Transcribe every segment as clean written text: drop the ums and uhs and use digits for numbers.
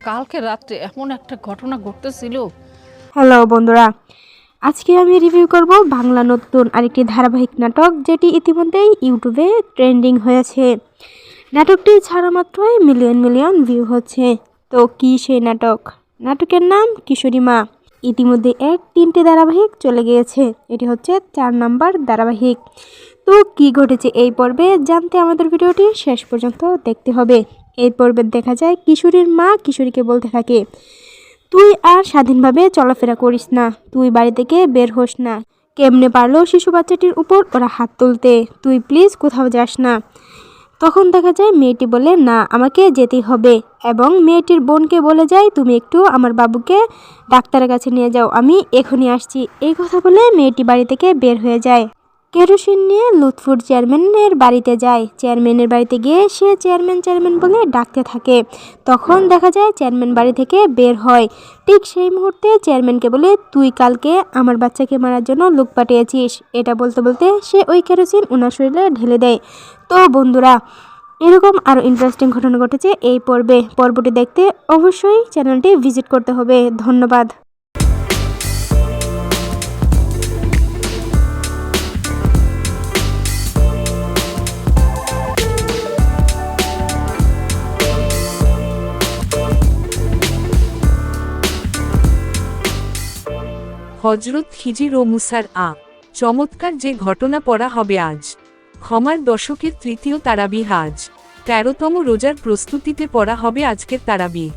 কালকে রাত্রে এমন একটা ঘটনা ঘটতেছিল। হ্যালো বন্ধুরা, আজকে আমি রিভিউ করব বাংলা নতুন আরেকটি ধারাবাহিক নাটক, যেটি ইতিমধ্যেই ইউটিউবে ট্রেন্ডিং হয়েছে। নাটকটি ছাড়া মাত্রই মিলিয়ন মিলিয়ন ভিউ হচ্ছে। তো কি সেই নাটক? নাটকের নাম কিশোরী মা। ইতিমধ্যে এর 3টে ধারাবাহিক চলে গিয়েছে, এটি হচ্ছে 4 নাম্বার ধারাবাহিক। তো কি ঘটেছে এই পর্বে জানতে আমাদের ভিডিওটি শেষ পর্যন্ত দেখতে হবে। এই পর্বে দেখা যায় কিশোরীর মা কিশোরীকে বলতে থাকে, তুই আর স্বাধীনভাবে চলাফেরা করিস না, তুই বাড়ি থেকে বের হোস না। কেমনে পারলো শিশু বাচ্চাটির উপর ওরা হাত তুলতে? তুই প্লিজ কোথাও যাস না। তখন দেখা যায় মেয়েটি বলে, না আমাকে যেতেই হবে, এবং মেয়েটির বোনকে বলে যায়, তুমি একটু আমার বাবুকে ডাক্তারের কাছে নিয়ে যাও, আমি এখনই আসছি। এই কথা বলে মেয়েটি বাড়ি থেকে বের হয়ে যায়। কেরোসিন নিয়ে লুৎফুর চেয়ারম্যানের বাড়িতে যায়। চেয়ারম্যানের বাড়িতে গিয়ে সে চেয়ারম্যান বলে ডাকতে থাকে। তখন দেখা যায় চেয়ারম্যান বাড়ি থেকে বের হয়। ঠিক সেই মুহূর্তে চেয়ারম্যানকে বলে, তুই কালকে আমার বাচ্চাকে মারার জন্য লোক পাঠিয়েছিস। এটা বলতে বলতে সে ওই কেরোসিন ওনার শরীরে ঢেলে দেয়। তো বন্ধুরা, এরকম আরও ইন্টারেস্টিং ঘটনা ঘটেছে এই পর্বটি দেখতে অবশ্যই চ্যানেলটি ভিজিট করতে হবে। ধন্যবাদ। হযরত খিজির ও মুসার চমৎকার যে ঘটনা পড়া হবে আজ। ক্ষমার দশকের তৃতীয় তারাবিহ আজ ১৩তম রোজার প্রস্তুতিতে পড়া হবে আজকের তারাবিহ।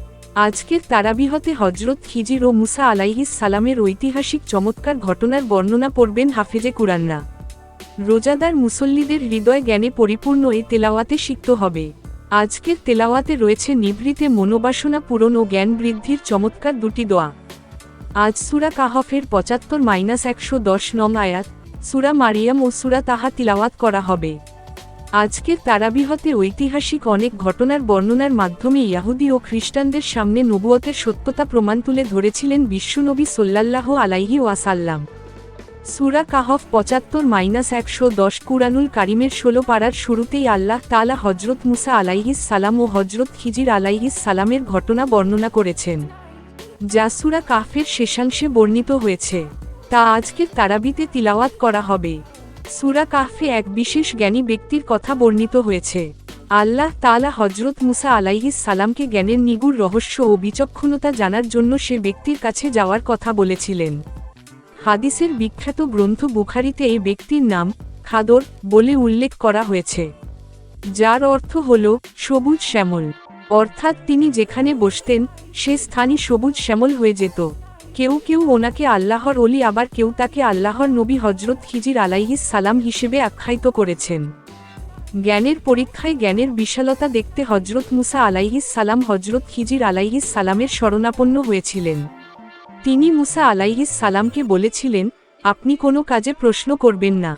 আজকের তারাবিহতে হযরত খিজির ও মুসা আলাইহিস সালামের ঐতিহাসিক চমৎকার ঘটনার বর্ণনা পড়বেন হাফেজে কুরআনরা। রোজাদার মুসল্লিদের হৃদয় জ্ঞানে পরিপূর্ণ এই তেলাওয়াতে সিক্ত হবে। আজকের তেলাওয়াতে রয়েছে নিভৃতে মনোবাসনা পূরণ ও জ্ঞান বৃদ্ধির চমৎকার দুটি দোয়া। আজ সূরা কাহফের ৭৫-১১০ নং আয়াত, সূরা মারিয়াম ও সূরা তাহা তিলাওয়াত করা হবে। আজকের তারাবিহতে ঐতিহাসিক অনেক ঘটনার বর্ণনার মাধ্যমে ইহুদি ও খ্রিস্টানদের সামনে নবুয়তের সত্যতা প্রমাণ তুলে ধরেছিলেন বিশ্বনবী সাল্লাল্লাহু আলাইহি ওয়াসাল্লাম। সূরা কাহফ ৭৫-১১০ কুরআনুল কারীমের ১৬ পারার শুরুতেই আল্লাহ তাআলা হযরত মুসা আলাইহিস সালাম ও হযরত খিজির আলাইহিস সালামের ঘটনা বর্ণনা করেছেন, যা সূরা কাহফের শেষাংশে বর্ণিত হয়েছে। তা আজকের তারাবিতে তিলাওয়াত করা হবে। সূরা কাহফে এক বিশেষ জ্ঞানী ব্যক্তির কথা বর্ণিত হয়েছে। আল্লাহ তাআলা হযরত মুসা আলাইহিস সালামকে জ্ঞানের নিগুড় রহস্য ও বিচক্ষণতা জানার জন্য সে ব্যক্তির কাছে যাওয়ার কথা বলেছিলেন। হাদিসের বিখ্যাত গ্রন্থ বুখারীতে এই ব্যক্তির নাম খাদর বলে উল্লেখ করা হয়েছে, যার অর্থ হল সবুজ শ্যামল, অর্থাৎ তিনি যেখানে বসতেন সে স্থানই সবুজ শ্যামল হয়ে যেত। কেউ কেউ ওনাকে আল্লাহর ওলি, আবার কেউ তাকে আল্লাহর নবী হযরত খিজির আলাইহিস সালাম হিসেবে আখ্যায়িত করেছেন। জ্ঞানের পরীক্ষায় জ্ঞানের বিশালতা দেখতে হযরত মুসা আলাইহিস সালাম হযরত খিজির আলাইহিস সালামের শরণাপন্ন হয়েছিলেন। তিনি মুসা আলাইহিস সালামকে বলেছিলেন, আপনি কোনো কাজে প্রশ্ন করবেন না,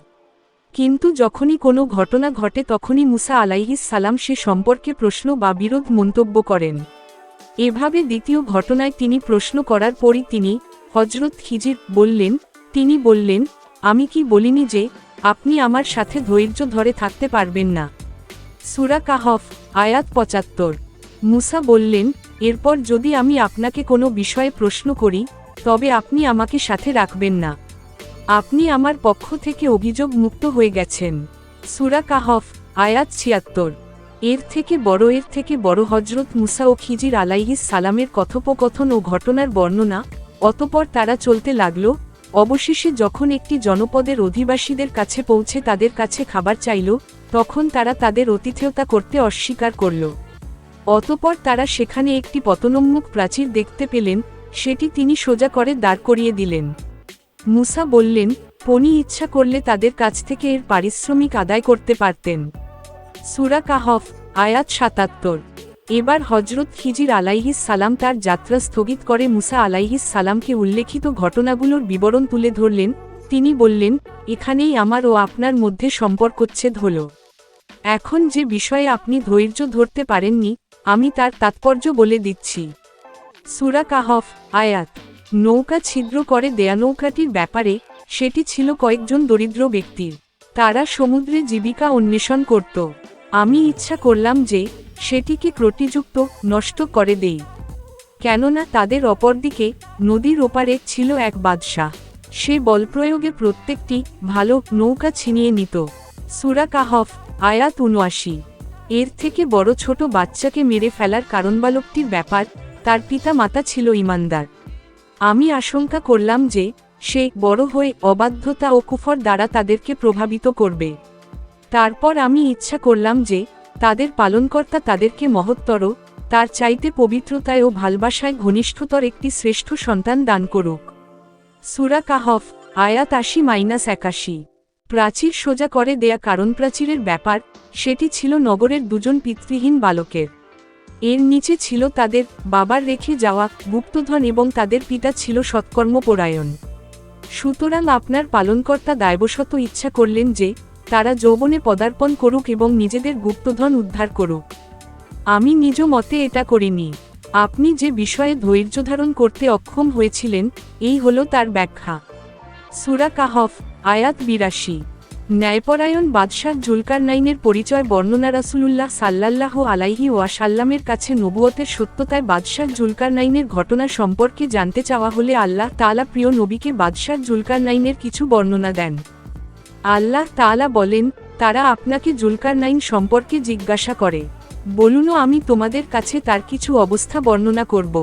কিন্তু যখনই কোনো ঘটনা ঘটে তখনই মুসা আলাইহিস সালাম সে সম্পর্কে প্রশ্ন বা বিরোধ মন্তব্য করেন। এভাবে দ্বিতীয় ঘটনায় তিনি প্রশ্ন করার পরই তিনি হযরত খিজির বললেন, তিনি বললেন, আমি কি বলিনি যে আপনি আমার সাথে ধৈর্য ধরে থাকতে পারবেন না। সূরা কাহফ আয়াত ৭৫। মুসা বললেন, এরপর যদি আমি আপনাকে কোনো বিষয়ে প্রশ্ন করি তবে আপনি আমাকে সাথে রাখবেন না, আপনি আমার পক্ষ থেকে অভিযোগ মুক্ত হয়ে গেছেন। সূরা কাহফ আয়াত ৭৬। এর থেকে বড় হযরত মুসা ও খিজির আলাইহিস সালামের কথোপকথন ও ঘটনার বর্ণনা। অতঃপর তারা চলতে লাগল। অবশেষে যখন একটি জনপদের অধিবাসীদের কাছে পৌঁছে তাদের কাছে খাবার চাইল, তখন তারা তাদের আতিথেয়তা করতে অস্বীকার করল। অতঃপর তারা সেখানে একটি পতনোন্মুখ প্রাচীর দেখতে পেলেন, সেটি তিনি সোজা করে দাঁড় করিয়ে দিলেন। মুসা বললেন, পনি ইচ্ছা করলে তাদের কাছ থেকে এর পারিশ্রমিক আদায় করতে পারতেন। সূরা কাহফ আয়াত ৭৭। এবার হযরত খিজির আলাইহিস সালাম তার যাত্রা স্থগিত করে মুসা আলাইহিস সালামকে উল্লেখিত ঘটনাগুলোর বিবরণ তুলে ধরলেন। তিনি বললেন, এখানেই আমার ও আপনার মধ্যে সম্পর্কচ্ছেদ হল। এখন যে বিষয়ে আপনি ধৈর্য ধরতে পারেননি আমি তার তাৎপর্য বলে দিচ্ছি। সূরা কাহফ আয়াত। নৌকা ছিদ্র করে দেয়া নৌকাটির ব্যাপারে, সেটি ছিল কয়েকজন দরিদ্র ব্যক্তির। তারা সমুদ্রে জীবিকা অন্বেষণ করত। আমি ইচ্ছা করলাম যে সেটিকে ত্রুটিযুক্ত নষ্ট করে দেই। কেননা তাদের অপরদিকে নদীর ওপারে ছিল এক বাদশাহ। সে বলপ্রয়োগে প্রত্যেকটি ভালো নৌকা ছিনিয়ে নিত। সূরা কাহফ আয়াত ৭৯। এর থেকে বড় ছোট বাচ্চাকে মেরে ফেলার কারণ বালকটির ব্যাপার, তার পিতা মাতা ছিল ঈমানদার। আমি আশঙ্কা করলাম যে সে বড় হয়ে অবাধ্যতা ও কুফর দ্বারা তাদেরকে প্রভাবিত করবে। তারপর আমি ইচ্ছা করলাম যে তাদের পালনকর্তা তাদেরকে মহত্তর, তার চাইতে পবিত্রতায় ও ভালবাসায় ঘনিষ্ঠতর একটি শ্রেষ্ঠ সন্তান দান করুক। সূরা কাহফ আয়াত ৮০-৮১। প্রাচীর সোজা করে দেয়া কারণ প্রাচীরের ব্যাপার, সেটি ছিল নগরের দুজন পিতৃহীন বালকের। এর নিচে ছিল তাদের বাবার রেখে যাওয়া গুপ্তধন এবং তাদের পিতা ছিল সৎকর্মপরায়ণ। সুতরাং আপনার পালনকর্তা দায়বশত ইচ্ছা করলেন যে তারা যৌবনে পদার্পণ করুক এবং নিজেদের গুপ্তধন উদ্ধার করুক। আমি নিজ মতে এটা করিনি। আপনি যে বিষয়ে ধৈর্য ধারণ করতে অক্ষম হয়েছিলেন, এই হলো তার ব্যাখ্যা। সূরা কাহফ আয়াত ৮২। ন্যায়পরায়ণ বাদশাহ জুলকারনাইনের পরিচয় বর্ণনা। রাসূলুল্লাহ সাল্লাল্লাহু আলাইহি ওয়াসাল্লামের কাছে নবুয়তের সত্যতায় বাদশাহ জুলকারনাইনের ঘটনা সম্পর্কে জানতে চাওয়া হলে আল্লাহ তাআলা প্রিয় নবীকে বাদশাহ জুলকারনাইনের কিছু বর্ণনা দেন। আল্লাহ তাআলা বলেন, তারা আপনাকে জুলকারনাইন সম্পর্কে জিজ্ঞাসা করে, বলুন আমি তোমাদের কাছে তার কিছু অবস্থা বর্ণনা করব।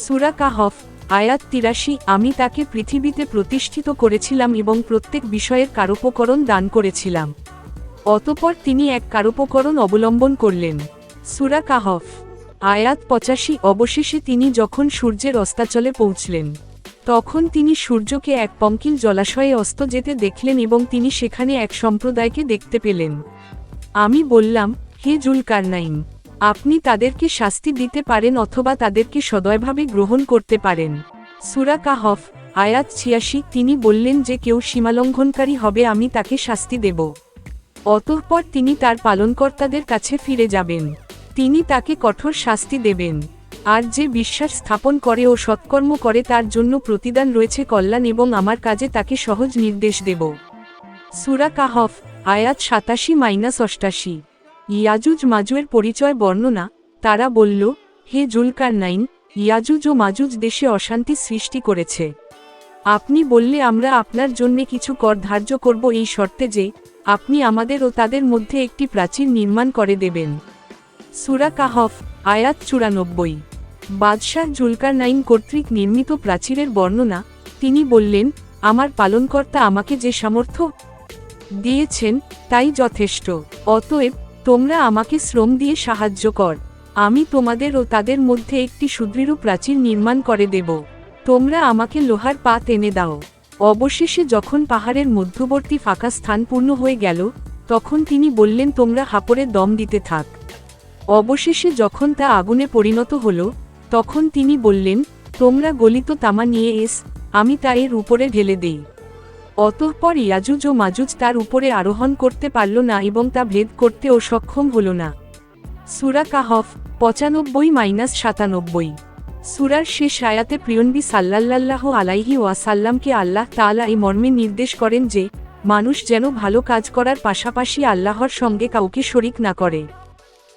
সূরা কাহফ আয়াত ৮৩। আমি তাকে পৃথিবীতে প্রতিষ্ঠিত করেছিলাম এবং প্রত্যেক বিষয়ের কারোপকরণ দান করেছিলাম। অতঃপর তিনি এক কারোপকরণ অবলম্বন করলেন। সূরা কাহফ আয়াত ৮৫। অবশেষে তিনি যখন সূর্যের অস্তাচলে পৌঁছলেন, তখন তিনি সূর্যকে এক পঙ্কিল জলাশয়ে অস্ত যেতে দেখলেন এবং তিনি সেখানে এক সম্প্রদায়কে দেখতে পেলেন। আমি বললাম, হে জুলকারনাইন, আপনি তাদেরকে শাস্তি দিতে পারেন অথবা তাদেরকে সদয়ভাবে গ্রহণ করতে পারেন। সূরা কাহফ আয়াত ৮৬। তিনি বললেন যে কেউ সীমালঙ্ঘনকারী হবে আমি তাকে শাস্তি দেব। অতঃপর তিনি তার পালনকর্তাদের কাছে ফিরে যাবেন, তিনি তাকে কঠোর শাস্তি দেবেন। আর যে বিশ্বাস স্থাপন করে ও সৎকর্ম করে তার জন্য প্রতিদান রয়েছে কল্যাণ এবং আমার কাজে তাকে সহজ নির্দেশ দেব। সূরা কাহফ আয়াত ৮৭-৮৮। ইয়াজুজ মাজুজের পরিচয় বর্ণনা। তারা বলল, হে জুলকারনাইন, ইয়াজুজ ও মাজুজ দেশে অশান্তি সৃষ্টি করেছে। আপনি বললে আমরা আপনার জন্য কিছু কর ধার্য করব এই শর্তে যে আপনি আমাদের ও তাদের মধ্যে একটি প্রাচীর নির্মাণ করে দেবেন। সূরা কাহফ আয়াত ৯৪। বাদশাহ জুলকারনাইন কর্তৃক নির্মিত প্রাচীরের বর্ণনা। তিনি বললেন, আমার পালনকর্তা আমাকে যে সামর্থ্য দিয়েছেন তাই যথেষ্ট। অতএব তোমরা আমাকে শ্রম দিয়ে সাহায্য কর, আমি তোমাদের ও তাদের মধ্যে একটি সুদৃঢ় প্রাচীর নির্মাণ করে দেব। তোমরা আমাকে লোহার পাত এনে দাও। অবশেষে যখন পাহাড়ের মধ্যবর্তী ফাঁকা স্থান পূর্ণ হয়ে গেল, তখন তিনি বললেন, তোমরা হাপড়ে দম দিতে থাক। অবশেষে যখন তা আগুনে পরিণত হল, তখন তিনি বললেন, তোমরা গলিত তামা নিয়ে এস, আমি তা এর উপরে ঢেলে দেই। অতঃপর ইয়াজুজ ও মাজুজ তার উপরে আরোহণ করতে পারল না এবং তা ভেদ করতেও সক্ষম হল না। সূরা কাহফ ৯৫-৯৭। সূরার শেষ আয়াতে প্রিয়নবী সাল্লাল্লাহু আলাইহি ওয়াসাল্লামকে আল্লাহ তাআলা এই মর্মে নির্দেশ করেন যে মানুষ যেন ভালো কাজ করার পাশাপাশি আল্লাহর সঙ্গে কাউকে শরিক না করে।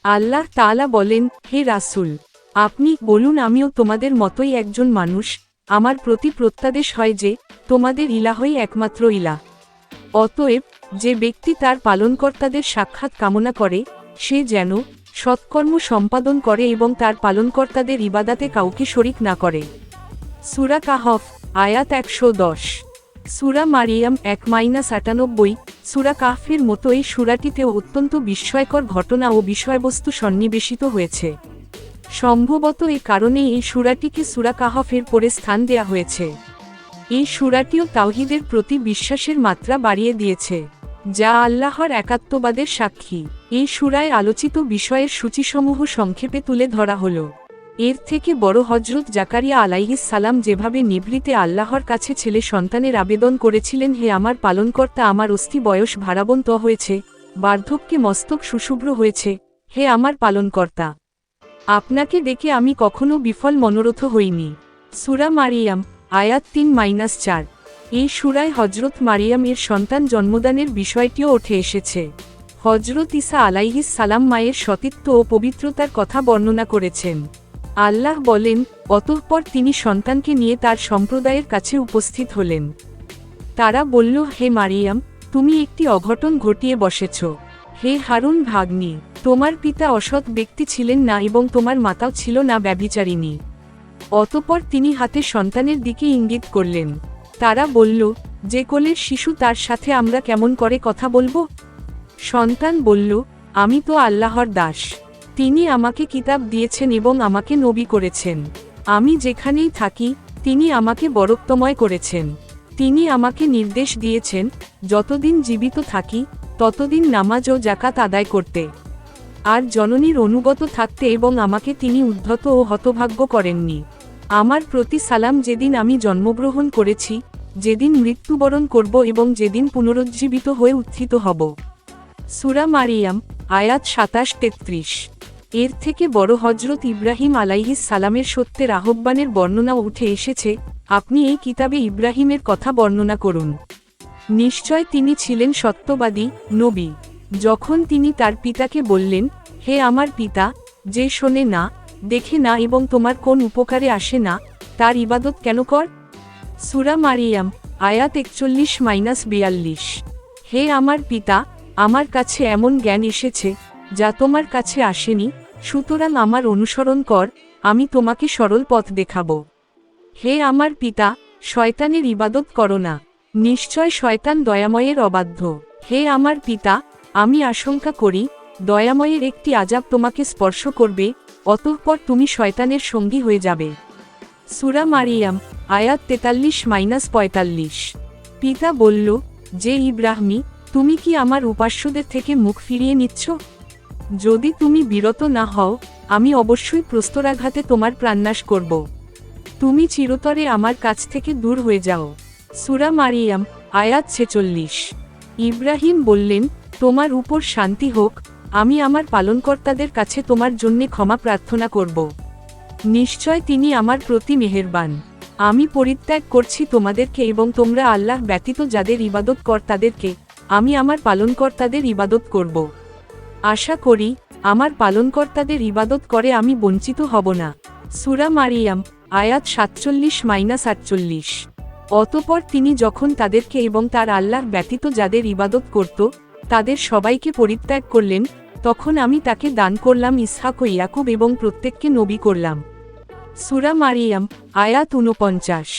আল্লাহ তাআলা বলেন, হে রাসূল, আপনি বলুন আমিও তোমাদের মতোই একজন মানুষ। আমার প্রতি প্রত্যাদেশ হয় যে তোমাদের ইলাহই একমাত্র ইলাহ। অতএব যে ব্যক্তি তার পালনকর্তাদের সাক্ষাৎ কামনা করে সে যেন সৎকর্ম সম্পাদন করে এবং তার পালনকর্তাদের ইবাদাতে কাউকে শরিক না করে। সূরা কাহফ আয়াত ১১০। সূরা মারিয়াম ১-৯৮। সূরা কাহফের মতো এই সূরাটিতেও অত্যন্ত বিস্ময়কর ঘটনা ও বিষয়বস্তু সন্নিবেশিত হয়েছে। সম্ভবত এই কারণে এই সূরাটিকে সূরা কাহফের পরে স্থান দেয়া হয়েছে। এই সূরাটিও তাওহীদের প্রতি বিশ্বাসের মাত্রা বাড়িয়ে দিয়েছে, যা আল্লাহর একাত্মবাদের সাক্ষী। এই সূরায় আলোচিত বিষয়ের সূচিসমূহ সংক্ষেপে তুলে ধরা হলো। এর থেকে বড় হযরত জাকারিয়া আলাইহিস সালাম যেভাবে নিভৃতে আল্লাহর কাছে ছেলে সন্তানের আবেদন করেছিলেন, হে আমার পালনকর্তা, আমার অস্থি বয়স ভারাবন্ত হয়েছে, বার্ধক্যে মস্তক সুশুভ্র হয়েছে, হে আমার পালনকর্তা, আপনাকে ডেকে আমি কখনো বিফল মনোরথ হইনি। সূরা মারিয়াম আয়াত ৩-৪। এই সূরায় হযরত মারিয়াম এর সন্তান জন্মদানের বিষয়টিও উঠে এসেছে। হযরত ঈসা আলাইহিস সালাম মায়ের সতীত্ব ও পবিত্রতার কথা বর্ণনা করেছেন। আল্লাহ বলেন, অতঃপর তিনি সন্তানকে নিয়ে তার সম্প্রদায়ের কাছে উপস্থিত হলেন। তারা বলল, হে মারিয়াম, তুমি একটি অঘটন ঘটিয়ে বসেছ। হে হারুন ভাগ্নি, তোমার পিতা অসৎ ব্যক্তি ছিলেন না এবং তোমার মাতাও ছিল না ব্যভিচারিণী। অতঃপর তিনি হাতে সন্তানের দিকে ইঙ্গিত করলেন। তারা বলল, যে কোলের শিশু তার সাথে আমরা কেমন করে কথা বলবো? সন্তান বলল, আমি তো আল্লাহর দাস। তিনি আমাকে কিতাব দিয়েছেন এবং আমাকে নবী করেছেন। আমি যেখানেই থাকি তিনি আমাকে বরকতময় করেছেন। তিনি আমাকে নির্দেশ দিয়েছেন যতদিন জীবিত থাকি ততদিন নামাজ ও যাকাত আদায় করতে, আর জননীর অনুগত থাকতে, এবং আমাকে তিনি উদ্ধত ও হতভাগ্য করেননি। আমার প্রতি সালাম যেদিন আমি জন্মগ্রহণ করেছি, যেদিন মৃত্যুবরণ করব এবং যেদিন পুনরুজ্জীবিত হয়ে উত্থিত হব। সূরা মারিয়াম, আয়াত ২৭-৩৩। এর থেকে বড় হজরত ইব্রাহিম আলাইহিস সালামের সত্যের আহ্বানের বর্ণনা উঠে এসেছে। আপনি এই কিতাবে ইব্রাহিমের কথা বর্ণনা করুন। নিশ্চয় তিনি ছিলেন সত্যবাদী নবী। যখন তিনি তার পিতাকে বললেন, হে আমার পিতা, যে শোনে না, দেখে না এবং তোমার কোন উপকারে আসে না, তার ইবাদত কেন কর? সূরা মারিয়াম, আয়াত ৪১-৪২। হে আমার পিতা, আমার কাছে এমন জ্ঞান এসেছে যা তোমার কাছে আসেনি, সুতরাং আমার অনুসরণ কর, আমি তোমাকে সরল পথ দেখাব। হে আমার পিতা, শয়তানের ইবাদত করো না, নিশ্চয় শয়তান দয়াময়ের অবাধ্য। হে আমার পিতা, আমি আশঙ্কা করি দয়াময়ের একটি আযাব তোমাকে স্পর্শ করবে, অতঃপর তুমি শয়তানের সঙ্গী হয়ে যাবে। সূরা মারিয়াম, আয়াত ৪৩-৪৫। পিতা বলল, যে ইব্রাহিম, তুমি কি আমার উপাস্যদের থেকে মুখ ফিরিয়ে নিচ্ছ? যদি তুমি বিরত না হও, আমি অবশ্যই প্রস্তরাঘাতে তোমার প্রাণনাশ করব। তুমি চিরতরে আমার কাছ থেকে দূর হয়ে যাও। সূরা মারিয়াম, আয়াত ৪৬। ইব্রাহিম বললেন, তোমার উপর শান্তি হোক, আমি আমার পালনকর্তাদের কাছে তোমার জন্যে ক্ষমা প্রার্থনা করব। নিশ্চয় তিনি আমার প্রতি মেহেরবান। আমি পরিত্যাগ করছি তোমাদেরকে এবং তোমরা আল্লাহ ব্যতীত যাদের ইবাদত কর তাদেরকে, আমি আমার পালনকর্তাদের ইবাদত করব। আশা করি আমার পালনকর্তাদের ইবাদত করে আমি বঞ্চিত হব না। সূরা মারিয়াম, আয়াত ৪৭-৪৮। অতঃপর তিনি যখন তাদেরকে এবং তার আল্লাহ ব্যতীত যাদের ইবাদত করত তাদের সবাইকে পরিত্যাগ করলেন, তখন আমি তাকে দান করলাম ইসহাক ও ইয়াকুব এবং প্রত্যেককে নবী করলাম। সূরা মারিয়াম, আয়াত ৪৯।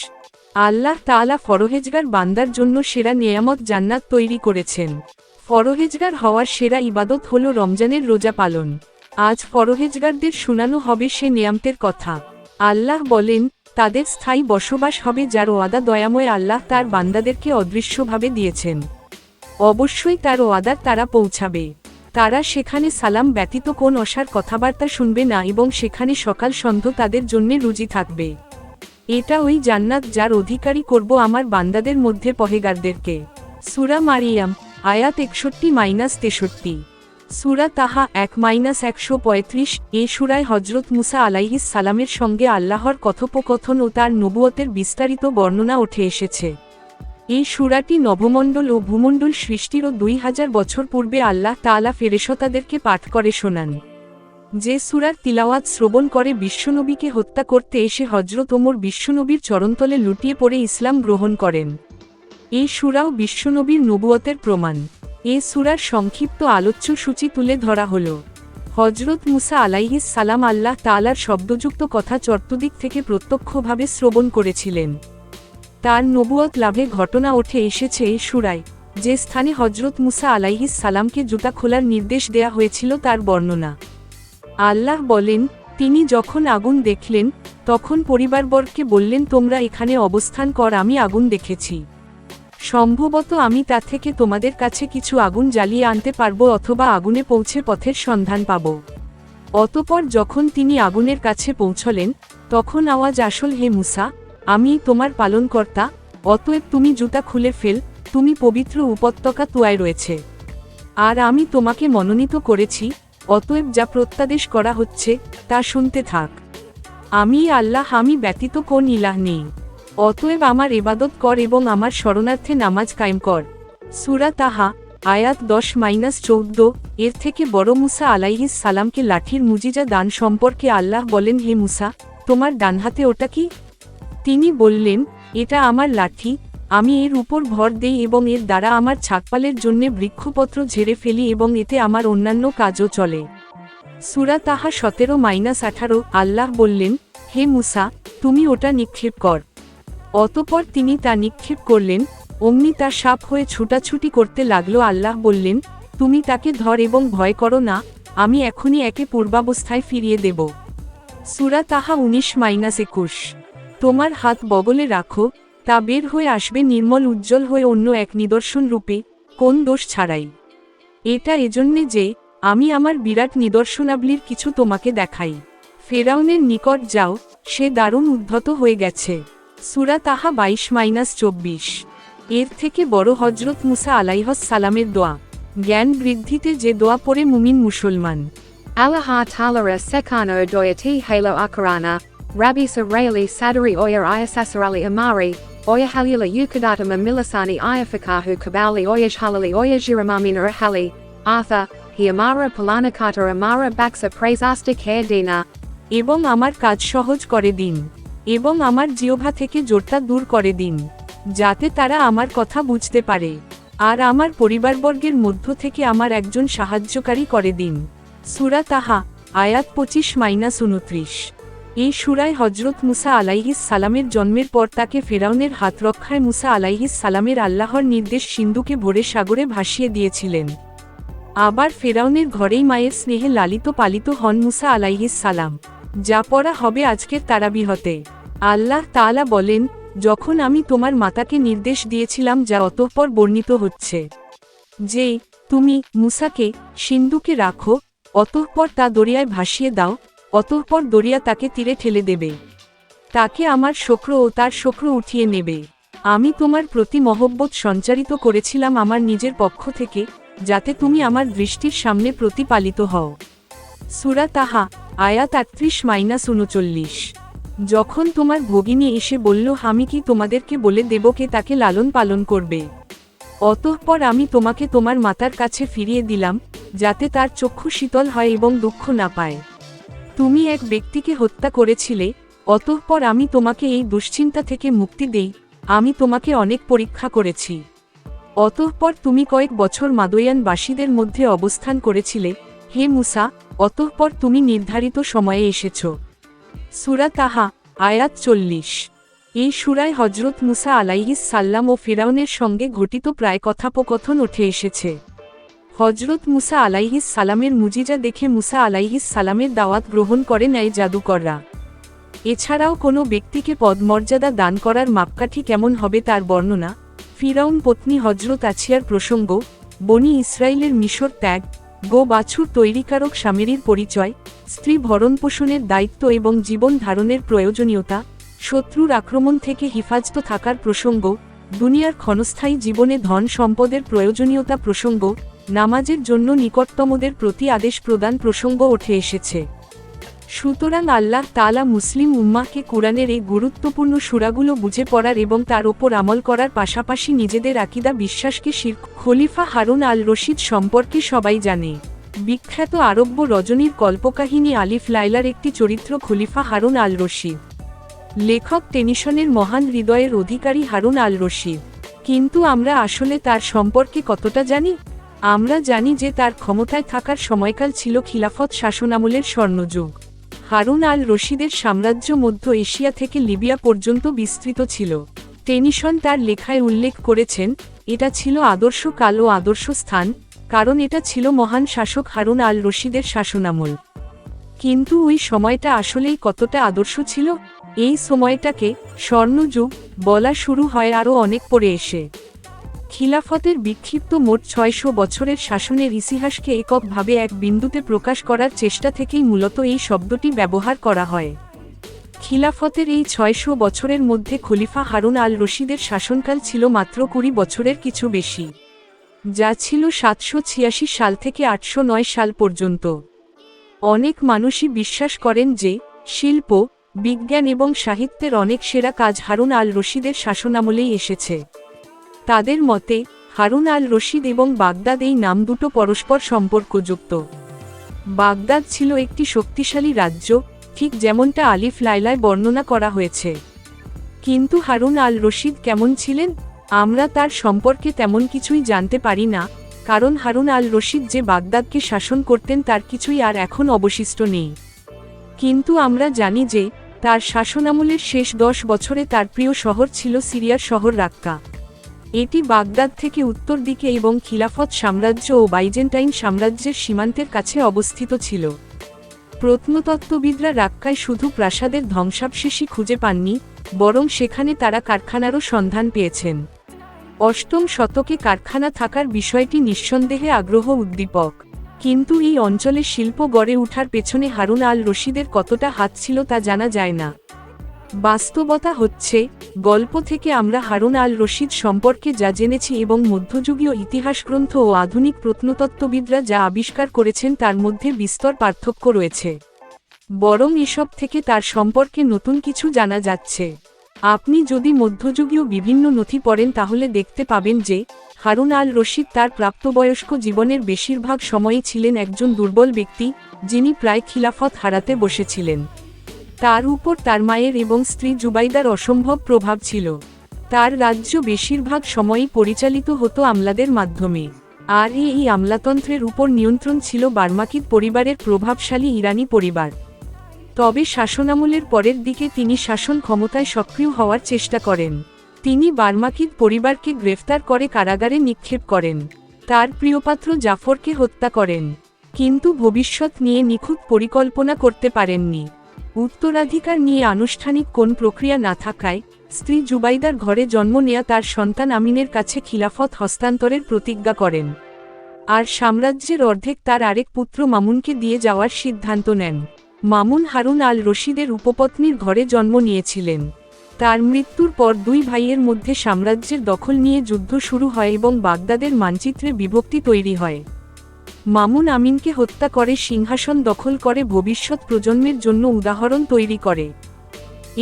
আল্লাহ তাআলা ফরহেজগার বান্দার জন্য সেরা নেয়ামত জান্নাত তৈরি করেছেন। ফরহেজগার হওয়ার সেরা ইবাদত হল রমজানের রোজা পালন। আজ ফরহেজগারদের শোনানো হবে সে নেয়ামতের কথা। আল্লাহ বলেন, তাদের স্থায়ী বসবাস হবে যার ওয়াদা দয়াময় আল্লাহ তার বান্দাদেরকে অদৃশ্যভাবে দিয়েছেন। অবশ্যই তার ওয়াদার তারা পৌঁছাবে। তারা সেখানে সালাম ব্যতীত কোন অসার কথাবার্তা শুনবে না এবং সেখানে সকাল সন্ধ্যা তাদের জন্য রুজি থাকবে। এটা ওই জান্নাত যার অধিকারী করব আমার বান্দাদের মধ্যে পহেগারদেরকে। সূরা মারিয়াম, আয়াত ৬১-৬৩। সূরা তাহা ১-১৩৫। এ সূরায় হজরত মুসা আলাইহিস সালামের সঙ্গে আল্লাহর কথোপকথন ও তার নবুয়তের বিস্তারিত বর্ণনা উঠে এসেছে। এই সূরাটি নভমণ্ডল ও ভূমণ্ডল সৃষ্টিরও ২০০০ বছর পূর্বে আল্লাহ তাআলা ফেরেশতাদেরকে পাঠ করে শোনান। যে সূরার তিলাওয়াত শ্রবণ করে বিশ্বনবীকে হত্যা করতে এসে হজরত ওমর বিশ্বনবীর চরণতলে লুটিয়ে পড়ে ইসলাম গ্রহণ করেন। এই সূরাও বিশ্বনবীর নবুয়তের প্রমাণ। এ সূরার সংক্ষিপ্ত আলোচ্য সূচি তুলে ধরা হল। হজরত মুসা আলাইহিস সালাম আল্লাহ তাআলার শব্দযুক্ত কথা চতুর্দিক থেকে প্রত্যক্ষভাবে শ্রবণ করেছিলেন। তার নবুয়ত লাভে ঘটনা ওঠে এসেছে এই সূরায়। যে স্থানে হজরত মুসা আলাইহিস সালামকে জুতা খোলার নির্দেশ দেয়া হয়েছিল তার বর্ণনা। আল্লাহ বলেন, তিনি যখন আগুন দেখলেন তখন পরিবারবর্গকে বললেন, তোমরা এখানে অবস্থান কর, আমি আগুন দেখেছি। সম্ভবত আমি তা থেকে তোমাদের কাছে কিছু আগুন জ্বালিয়ে আনতে পারবো অথবা আগুনে পৌঁছে পথের সন্ধান পাব। অতঃপর যখন তিনি আগুনের কাছে পৌঁছলেন তখন আওয়াজ আসল, হে মুসা, আমি তোমার পালনকর্তা, অতএব তুমি জুতা খুলে ফেল, তুমি পবিত্র উপত্যকা তুয়ায় রয়েছে। আর আমি তোমাকে মনোনীত করেছি, অতএব যা প্রত্যাদেশ করা হচ্ছে তা শুনতে থাক। আমি আল্লাহ, আমি ব্যতীত কোন ইলাহ নেই। অতএব আমার ইবাদত কর এবং আমার শরণার্থে নামাজ কায়েম কর। সূরা তাহা, আয়াত 10-14 এর থেকে বড় মুসা আলাইহিস সালামকে লাঠির মুজিজা দান সম্পর্কে আল্লাহ বলেন, হে মুসা, তোমার ডান হাতে ওটা কি? তিনি বললেন, এটা আমার লাঠি, আমি এর উপর ভর দেই এবং এর দ্বারা আমার ছাগপালের জন্য বৃক্ষপত্র ঝেড়ে ফেলি এবং এতে আমার অন্যান্য কাজও চলে। সূরা তাহা 17-18 আল্লাহ বললেন, হে মুসা, তুমি ওটা নিক্ষেপ কর। অতঃপর তিনি তা নিক্ষেপ করলেন, অমনি তা সাপ হয়ে ছুটাছুটি করতে লাগলো। আল্লাহ বললেন, তুমি তাকে ধর এবং ভয় করো না, আমি এখনই একে পূর্বাবস্থায় ফিরিয়ে দেব। সূরা তাহা 19-21 তোমার হাত বগলে রাখো, তা বের হয়ে আসবে নির্মল উজ্জ্বল হয়ে অন্য এক নিদর্শন রূপে, কোন দোষ ছাড়াই। এটা এজন্যে যে আমি আমার বিরাট নিদর্শনাবলীর কিছু তোমাকে দেখাই। ফেরাউনের নিকট যাও, সে দারুণ উদ্ধত হয়ে গেছে। সূরা তাহা 22-24 এর থেকে বড় হজরত মুসা আলাইহিস সালামের দোয়া। জ্ঞান বৃদ্ধিতে যে দোয়া পড়ে মুমিন মুসলমান। Allah ta'ala sekano doyati halo akarana, Rabbi Sarayli Sadari Oya Ayasasarali Amari, Oya Halila Yukadata Mamilasani Ayafakahu Kabali Oyaj Halali Oya Jiramamina Hali, Arthur, Hiamara Palanakata Amara Baksa Praisastic Hair Dina, এবং আমার কাজ সহজ করে দিন, এবং আমার জিহ্বা থেকে জোরটা দূর করে দিন, যাতে তারা আমার কথা বুঝতে পারে, আর আমার পরিবারবর্গের মধ্য থেকে আমার একজন সাহায্যকারী করে দিন। সূরা তাহা আয়াত 25-29 এই সূরায় হজরত মুসা আলাইহিস সালামের জন্মের পর তাকে ফেরাউনের হাত রক্ষায় মুসা আলাইহিস সালামের আল্লাহর নির্দেশ সিন্ধুকে ভরে সাগরে ভাসিয়ে দিয়েছিলেন। আবার ফেরাউনের ঘরেই মায়ের স্নেহে লালিত পালিত হন মুসা আলাইহিস সালাম, যা পড়া হবে আজকের তারাবিহতে। আল্লাহ তাআলা বলেন, যখন আমি তোমার মাতাকে নির্দেশ দিয়েছিলাম যা অতঃপর বর্ণিত হচ্ছে, যে তুমি মুসাকে সিন্ধুকে রাখো, অতঃপর তা দরিয়ায় ভাসিয়ে দাও, অতঃপর দরিয়া তাকে তীরে ঠেলে দেবে, তাকে আমার শক্র ও তার শক্র উঠিয়ে নেবে। আমি তোমার প্রতি মহব্বত সঞ্চারিত করেছিলাম আমার নিজের পক্ষ থেকে, যাতে তুমি আমার দৃষ্টির সামনে প্রতিপালিত হও। সূরা তাহা আয়াত 38-39 যখন তোমার ভগিনী এসে বলল, আমি কি তোমাদেরকে বলে দেব কে তাকে লালন পালন করবে? অতঃপর আমি তোমাকে তোমার মাতার কাছে ফিরিয়ে দিলাম, যাতে তার চক্ষু শীতল হয় এবং দুঃখ না পায়। তুমি এক ব্যক্তিকে হত্যা করেছিলে, অতঃপর আমি তোমাকে এই দুশ্চিন্তা থেকে মুক্তি দেই, আমি তোমাকে অনেক পরীক্ষা করেছি। অতঃপর তুমি কয়েক বছর মাদয়ানবাসীদের মধ্যে অবস্থান করেছিলে, হে মুসা, অতঃপর তুমি নির্ধারিত সময়ে এসেছ। সূরা তাহা আয়াত 40 এই সূরায় হজরত মুসা আলাইহিস সাল্লাম ও ফিরাউনের সঙ্গে ঘটিত প্রায় কথোপকথন উঠে এসেছে। হজরত মুসা আলাইহিস সালামের মুজিজা দেখে মুসা আলাইহিস সালামের দাওয়াত গ্রহণ করে নেয় জাদুকররা। এছাড়াও কোনো ব্যক্তিকে পদমর্যাদা দান করার মাপকাঠি কেমন হবে তার বর্ণনা, ফিরাউন পত্নী হজরত আছিয়ার প্রসঙ্গ, বনি ইসরায়েলের মিশর ত্যাগ, গো বাছুর তৈরিকারক স্বামীর পরিচয়, স্ত্রী ভরণপোষণের দায়িত্ব এবং জীবন ধারণের প্রয়োজনীয়তা, শত্রুর আক্রমণ থেকে হিফাজত থাকার প্রসঙ্গ, দুনিয়ার ক্ষণস্থায়ী জীবনে ধন সম্পদের প্রয়োজনীয়তা প্রসঙ্গ, নামাজের জন্য নিকটতমদের প্রতি আদেশ প্রদান প্রসঙ্গ উঠে এসেছে। সুতরাং আল্লাহ তাআলা মুসলিম উম্মাহকে কুরআনের এই গুরুত্বপূর্ণ সূরাগুলো বুঝে পড়ার এবং তার ওপর আমল করার পাশাপাশি নিজেদের আকীদা বিশ্বাসকে শিরক। খলিফা হারুন আল রশিদ সম্পর্কে সবাই জানে। বিখ্যাত আরব্য রজনীর কল্পকাহিনী আলিফ লায়লার একটি চরিত্র খলিফা হারুন আল রশিদ। লেখক টেনিশনের মহান হৃদয়ের অধিকারী হারুন আল রশিদ। কিন্তু আমরা আসলে তার সম্পর্কে কতটা জানি? আমরা জানি যে তার ক্ষমতায় থাকার সময়কাল ছিল খিলাফত শাসনামলের স্বর্ণযুগ। হারুন আল রশিদের সাম্রাজ্য মধ্য এশিয়া থেকে লিবিয়া পর্যন্ত বিস্তৃত ছিল। টেনিশন তার লেখায় উল্লেখ করেছেন, এটা ছিল আদর্শ কাল ও আদর্শ স্থান, কারণ এটা ছিল মহান শাসক হারুন আল রশিদের শাসনামল। কিন্তু ওই সময়টা আসলেই কতটা আদর্শ ছিল? এই সময়টাকে স্বর্ণযুগ বলা শুরু হয় আরও অনেক পরে এসে। খিলাফতের বিক্ষিপ্ত মোট 600 বছরের শাসনের ইতিহাসকে এককভাবে এক বিন্দুতে প্রকাশ করার চেষ্টা থেকেই মূলত এই শব্দটি ব্যবহার করা হয়। খিলাফতের এই 600 বছরের মধ্যে খলিফা হারুন আল রশিদের শাসনকাল ছিল মাত্র 20 বছরের কিছু বেশি, যা ছিল 786 সাল থেকে 809 সাল পর্যন্ত। অনেক মানুষই বিশ্বাস করেন যে শিল্প, বিজ্ঞান এবং সাহিত্যের অনেক সেরা কাজ হারুন আল রশিদের শাসনামলেই এসেছে। তাদের মতে হারুন আল রশিদ এবং বাগদাদ এই নাম দুটো পরস্পর সম্পর্কযুক্ত। বাগদাদ ছিল একটি শক্তিশালী রাজ্য, ঠিক যেমনটা আলিফ লায়লায় বর্ণনা করা হয়েছে। কিন্তু হারুন আল রশিদ কেমন ছিলেন? আমরা তার সম্পর্কে তেমন কিছুই জানতে পারি না, কারণ হারুন আল রশিদ যে বাগদাদকে শাসন করতেন তার কিছুই আর এখন অবশিষ্ট নেই। কিন্তু আমরা জানি যে তার শাসনামলের শেষ 10 বছরে তার প্রিয় শহর ছিল সিরিয়ার শহর রাক্কা। এটি বাগদাদ থেকে উত্তর দিকে এবং খিলাফত সাম্রাজ্য ও বাইজেন্টাইন সাম্রাজ্যের সীমান্তের কাছে অবস্থিত ছিল। প্রত্নতত্ত্ববিদরা রাক্কায় শুধু প্রাসাদের ধ্বংসাবশেষই খুঁজে পাননি, বরং সেখানে তারা কারখানারও সন্ধান পেয়েছেন। 8ম শতকে কারখানা থাকার বিষয়টি নিঃসন্দেহে আগ্রহ উদ্দীপক, কিন্তু এই অঞ্চলে শিল্প গড়ে ওঠার পেছনে হারুন আল রশিদের কতটা হাত ছিল তা জানা যায় না। বাস্তবতা হচ্ছে, গল্প থেকে আমরা হারুন আল রশিদ সম্পর্কে যা জেনেছি এবং মধ্যযুগীয় ইতিহাসগ্রন্থ ও আধুনিক প্রত্নতত্ত্ববিদরা যা আবিষ্কার করেছেন তার মধ্যে বিস্তর পার্থক্য রয়েছে। বরং এসব থেকে তার সম্পর্কে নতুন কিছু জানা যাচ্ছে। আপনি যদি মধ্যযুগীয় বিভিন্ন নথি পড়েন তাহলে দেখতে পাবেন যে হারুন আল রশিদ তার প্রাপ্তবয়স্ক জীবনের বেশিরভাগ সময়ই ছিলেন একজন দুর্বল ব্যক্তি, যিনি প্রায় খিলাফত হারাতে বসেছিলেন। তার উপর তার মায়ের এবং স্ত্রী জুবাইদার অসম্ভব প্রভাব ছিল। তার রাজ্য বেশিরভাগ সময়ই পরিচালিত হতো আমলাদের মাধ্যমে, আর এই আমলাতন্ত্রের উপর নিয়ন্ত্রণ ছিল বার্মাকিদ পরিবারের প্রভাবশালী ইরানি পরিবার। তবে শাসনামলের পরের দিকে তিনি শাসন ক্ষমতায় সক্রিয় হওয়ার চেষ্টা করেন। তিনি বার্মাকিদ পরিবারকে গ্রেফতার করে কারাগারে নিক্ষেপ করেন, তার প্রিয়পাত্র জাফরকে হত্যা করেন, কিন্তু ভবিষ্যৎ নিয়ে নিখুঁত পরিকল্পনা করতে পারেননি। উত্তরাধিকার নিয়ে আনুষ্ঠানিক কোন প্রক্রিয়া না থাকায় স্ত্রী জুবাইদার ঘরে জন্ম নেয়া তার সন্তান আমিনের কাছে খিলাফত হস্তান্তরের প্রতিজ্ঞা করেন, আর সাম্রাজ্যের অর্ধেক তার আরেক পুত্র মামুনকে দিয়ে যাওয়ার সিদ্ধান্ত নেন। মামুন হারুন আল রশিদের উপপত্নীর ঘরে জন্ম নিয়েছিলেন। তার মৃত্যুর পর দুই ভাইয়ের মধ্যে সাম্রাজ্যের দখল নিয়ে যুদ্ধ শুরু হয় এবং বাগদাদের মানচিত্রে বিভক্তি তৈরি হয়। মামুন আমিনকে হত্যা করে সিংহাসন দখল করে ভবিষ্যৎ প্রজন্মের জন্য উদাহরণ তৈরি করে।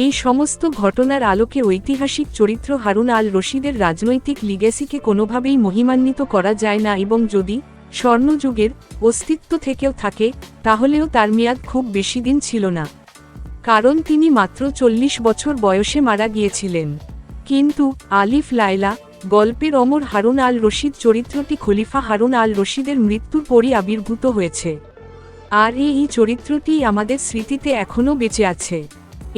এই সমস্ত ঘটনার আলোকে ঐতিহাসিক চরিত্র হারুন আল রশিদের রাজনৈতিক লিগ্যাসিকে কোনোভাবেই মহিমান্বিত করা যায় না, এবং যদি স্বর্ণযুগের অস্তিত্ব থেকেও থাকে তাহলেও তার মেয়াদ খুব বেশি দিন ছিল না, কারণ তিনি মাত্র 40 বছর বয়সে মারা গিয়েছিলেন। কিন্তু আলিফ লায়লা গল্পের অমর হারুন আল রশিদ চরিত্রটি খলিফা হারুন আল রশিদের মৃত্যুর পরই আবির্ভূত হয়েছে, আর এই চরিত্রটি আমাদের স্মৃতিতে এখনও বেঁচে আছে।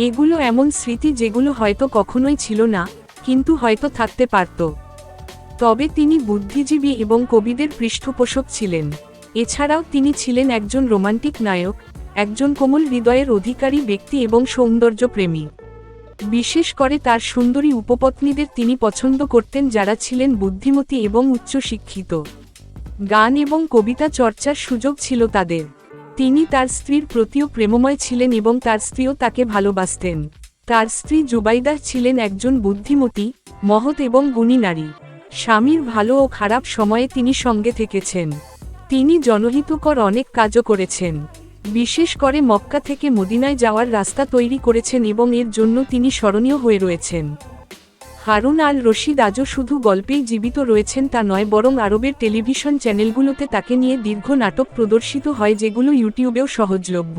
এগুলো এমন স্মৃতি যেগুলো হয়তো কখনোই ছিল না, কিন্তু হয়তো থাকতে পারত। তবে তিনি বুদ্ধিজীবী এবং কবিদের পৃষ্ঠপোষক ছিলেন। এছাড়াও তিনি ছিলেন একজন রোমান্টিক নায়ক, একজন কোমল হৃদয়ের অধিকারী ব্যক্তি এবং সৌন্দর্যপ্রেমী। বিশেষ করে তার সুন্দরী উপপত্নীদের তিনি পছন্দ করতেন, যারা ছিলেন বুদ্ধিমতী এবং উচ্চশিক্ষিত। গান এবং কবিতা চর্চার সুযোগ ছিল তাদের। তিনি তার স্ত্রীর প্রতিও প্রেমময় ছিলেন এবং তার স্ত্রীও তাকে ভালোবাসতেন। তার স্ত্রী জুবাইদা ছিলেন একজন বুদ্ধিমতী, মহৎ এবং গুণী নারী। স্বামীর ভালো ও খারাপ সময়ে তিনি সঙ্গে থেকেছেন। তিনি জনহিতকর অনেক কাজও করেছেন, বিশেষ করে মক্কা থেকে মদিনায় যাওয়ার রাস্তা তৈরি করেছেন এবং এর জন্য তিনি স্মরণীয় হয়ে রয়েছেন। হারুন আল রশিদ আজও শুধু গল্পেই জীবিত রয়েছেন তা নয়, বরং আরবের টেলিভিশন চ্যানেলগুলোতে তাকে নিয়ে দীর্ঘ নাটক প্রদর্শিত হয়, যেগুলো ইউটিউবেও সহজলভ্য।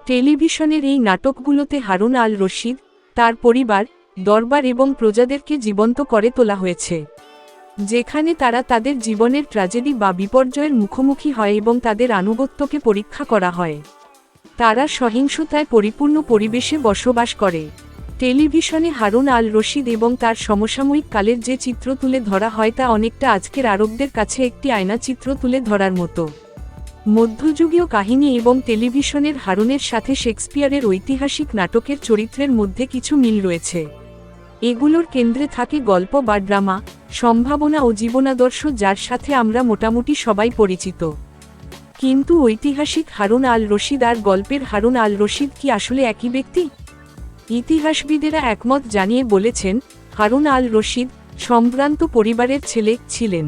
টেলিভিশনের এই নাটকগুলোতে হারুন আল রশিদ, তার পরিবার, দরবার এবং প্রজাদেরকে জীবন্ত করে তোলা হয়েছে, যেখানে তারা তাদের জীবনের ট্র্যাজেডি বা বিপর্যয়ের মুখোমুখি হয় এবং তাদের আনুগত্যকে পরীক্ষা করা হয়। তারা সহিংসতায় পরিপূর্ণ পরিবেশে বসবাস করে। টেলিভিশনে হারুন আল রশিদ এবং তার সমসাময়িক কালের যে চিত্র তুলে ধরা হয় তা অনেকটা আজকের আরবদের কাছে একটি আয়না চিত্র তুলে ধরার মতো। মধ্যযুগীয় কাহিনী এবং টেলিভিশনের হারুনের সাথে শেক্সপিয়ারের ঐতিহাসিক নাটকের চরিত্রের মধ্যে কিছু মিল রয়েছে। এগুলোর কেন্দ্রে থাকে গল্প বা ড্রামা, সম্ভাবনা ও জীবনাদর্শ, যার সাথে আমরা মোটামুটি সবাই পরিচিত। কিন্তু ঐতিহাসিক হারুন আল রশিদ আর গল্পের হারুন আল রশিদ কি আসলে একই ব্যক্তি? ইতিহাসবিদেরা একমত জানিয়ে বলেছেন, হারুন আল রশিদ সম্ভ্রান্ত পরিবারের ছেলে ছিলেন।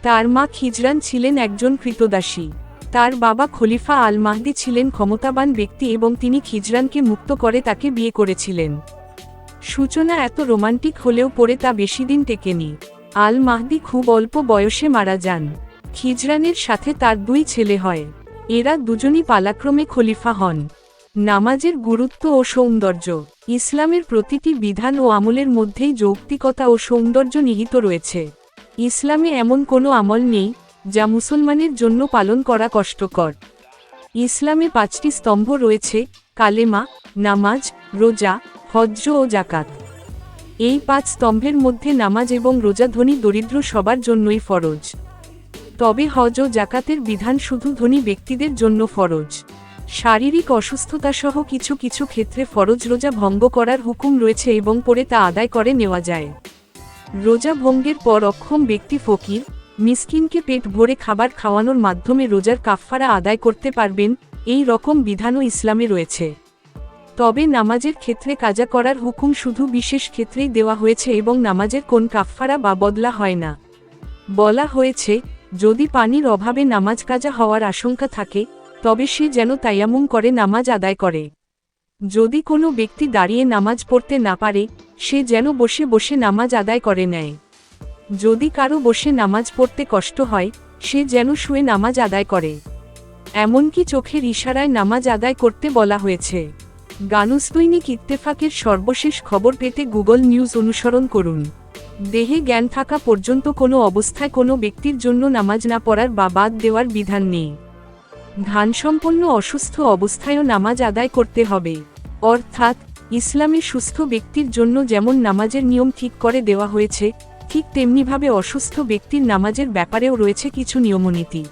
তার মা খিজরান ছিলেন একজন কৃতদাসী। তার বাবা খলিফা আল মাহদি ছিলেন ক্ষমতাবান ব্যক্তি এবং তিনি খিজরানকে মুক্ত করে তাকে বিয়ে করেছিলেন। সূচনা এত রোমান্টিক হলেও পরে তা বেশি দিন টেকেনি। আল মাহদি খুব অল্প বয়সে মারা যান। খিজরানের সাথে তার 2 ছেলে হয়। এরা দুজনই পালাক্রমে খলিফা হন। নামাজের গুরুত্ব ও সৌন্দর্য। ইসলামের প্রতিটি বিধান ও আমলের মধ্যেই যৌক্তিকতা ও সৌন্দর্য নিহিত রয়েছে। ইসলামে এমন কোনো আমল নেই যা মুসলমানের জন্য পালন করা কষ্টকর। ইসলামে 5টি স্তম্ভ রয়েছে: কালেমা, নামাজ, রোজা, হজ্জ ও জাকাত। এই 5 স্তম্ভের মধ্যে নামাজ এবং রোজা ধনী দরিদ্র সবার জন্যই ফরজ। তবে হজ ও জাকাতের বিধান শুধু ধনী ব্যক্তিদের জন্য ফরজ। শারীরিক অসুস্থতা সহ কিছু কিছু ক্ষেত্রে ফরজ রোজা ভঙ্গ করার হুকুম রয়েছে এবং পরে তা আদায় করে নেওয়া যায়। রোজা ভঙ্গের পর অক্ষম ব্যক্তি ফকির, মিসকিনকে পেট ভরে খাবার খাওয়ানোর মাধ্যমে রোজার কাফফারা আদায় করতে পারবেন। এই রকম বিধানও ইসলামে রয়েছে। তবে নামাজের ক্ষেত্রে কাজা করার হুকুম শুধু বিশেষ ক্ষেত্রেই দেওয়া হয়েছে এবং নামাজের কোন কাফফারা বা বদলা হয় না। বলা হয়েছে, যদি পানির অভাবে নামাজ কাজা হওয়ার আশঙ্কা থাকে তবে সে যেন তায়াম্মুম করে নামাজ আদায় করে। যদি কোনো ব্যক্তি দাঁড়িয়ে নামাজ পড়তে না পারে সে যেন বসে বসে নামাজ আদায় করে নেয়। যদি কারো বসে নামাজ পড়তে কষ্ট হয় সে যেন শুয়ে নামাজ আদায় করে। এমনকি চোখের ইশারায় নামাজ আদায় করতে বলা হয়েছে। গানুসদৈনিক ইত্তেফাকের সর্বশেষ খবর পেতে গুগল নিউজ অনুসরণ করুন। দেহে জ্ঞান থাকা পর্যন্ত কোনো অবস্থায় কোনো ব্যক্তির জন্য নামাজ না পড়ার বা বাদ দেওয়ার বিধান নেই। ধ্যানসম্পন্ন অসুস্থ অবস্থায়ও নামাজ আদায় করতে হবে। অর্থাৎ ইসলামে সুস্থ ব্যক্তির জন্য যেমন নামাজের নিয়ম ঠিক করে দেওয়া হয়েছে ঠিক তেমনিভাবে অসুস্থ ব্যক্তির নামাজের ব্যাপারেও রয়েছে কিছু নিয়মনীতি।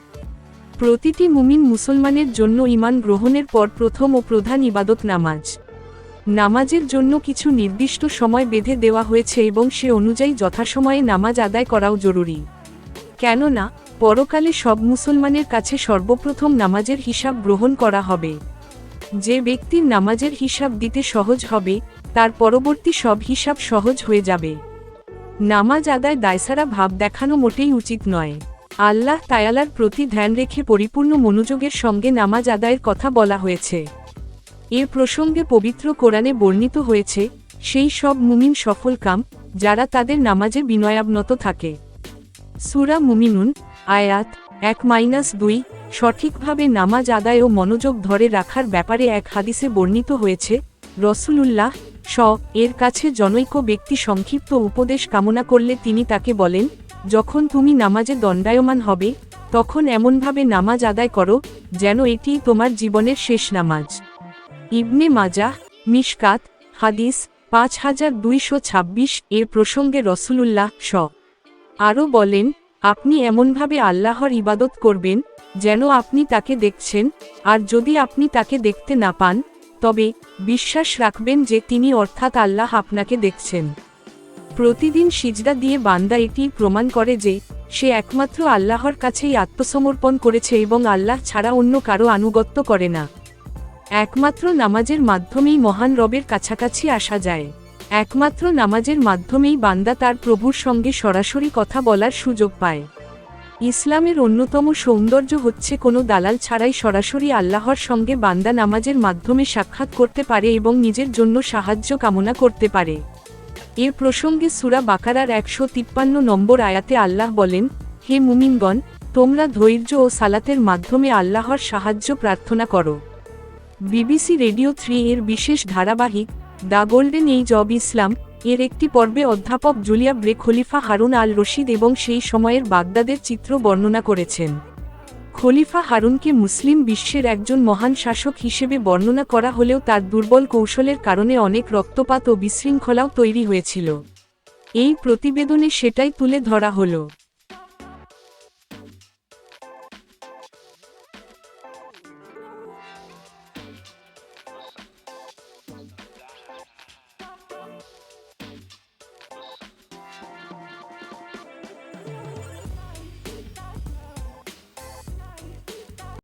প্রতিটি মুমিন মুসলমানের জন্য ঈমান গ্রহণের পর প্রথম ও প্রধান ইবাদত নামাজ। নামাজের জন্য কিছু নির্দিষ্ট সময় বেঁধে দেওয়া হয়েছে এবং সে অনুযায়ী যথাসময়ে নামাজ আদায় করাও জরুরি। কেননা পরকালে সব মুসলমানের কাছে সর্বপ্রথম নামাজের হিসাব গ্রহণ করা হবে। যে ব্যক্তির নামাজের হিসাব দিতে সহজ হবে তার পরবর্তী সব হিসাব সহজ হয়ে যাবে। নামাজ আদায় দায়সারা ভাব দেখানো মোটেই উচিত নয়। আল্লাহ তাআলার প্রতি ধ্যান রেখে পরিপূর্ণ মনোযোগের সঙ্গে নামাজ আদায়ের কথা বলা হয়েছে। এ প্রসঙ্গে পবিত্র কোরআনে বর্ণিত হয়েছে, সেই সব মুমিন সফলকাম যারা তাদের নামাজে বিনয়াবনত থাকে। সূরা মুমিনুন আয়াত 1-2। সঠিকভাবে নামাজ আদায় ও মনোযোগ ধরে রাখার ব্যাপারে এক হাদিসে বর্ণিত হয়েছে, রাসূলুল্লাহ এর কাছে জনৈক ব্যক্তি সংক্ষিপ্ত উপদেশ কামনা করলে তিনি তাকে বলেন, যখন তুমি নামাজে দণ্ডায়মান হবে তখন এমনভাবে নামাজ আদায় করো যেন এটিই তোমার জীবনের শেষ নামাজ। ইবনে মাজাহ মিশকাত হাদিস 5226। এর প্রসঙ্গে রাসূলুল্লাহ আরও বলেন, আপনি এমনভাবে আল্লাহর ইবাদত করবেন যেন আপনি তাকে দেখছেন, আর যদি আপনি তাকে দেখতে না পান তবে বিশ্বাস রাখবেন যে তিনি অর্থাৎ আল্লাহ আপনাকে দেখছেন। প্রতিদিন সিজদা দিয়ে বান্দা এটি প্রমাণ করে যে সে একমাত্র আল্লাহর কাছেই আত্মসমর্পণ করেছে এবং আল্লাহ ছাড়া অন্য কারো আনুগত্য করে না। একমাত্র নামাজের মাধ্যমেই মহান রবের কাছাকাছি আসা যায়। একমাত্র নামাজের মাধ্যমেই বান্দা তার প্রভুর সঙ্গে সরাসরি কথা বলার সুযোগ পায়। ইসলামের অন্যতম সৌন্দর্য হচ্ছে কোনো দালাল ছাড়াই সরাসরি আল্লাহর সঙ্গে বান্দা নামাজের মাধ্যমে সাক্ষাৎ করতে পারে এবং নিজের জন্য সাহায্য কামনা করতে পারে। এর প্রসঙ্গে সূরা বাকারার 153 নম্বর আয়াতে আল্লাহ বলেন, হে মুমিনগণ, তোমরা ধৈর্য ও সালাতের মাধ্যমে আল্লাহর সাহায্য প্রার্থনা করো। বিবিসি রেডিও 3 এর বিশেষ ধারাবাহিক the golden age of Islam এর একটি পর্বে অধ্যাপক জুলিয়া ব্রে খলিফা হারুন আল রশিদ এবং সেই সময়ের বাগদাদের চিত্র বর্ণনা করেছেন। খলিফা হারুনকে মুসলিম বিশ্বের একজন মহান শাসক হিসেবে বর্ণনা করা হলেও তার দুর্বল কৌশলের কারণে অনেক রক্তপাত ও বিশৃঙ্খলাও তৈরি হয়েছিল। এই প্রতিবেদনে সেটাই তুলে ধরা হলো।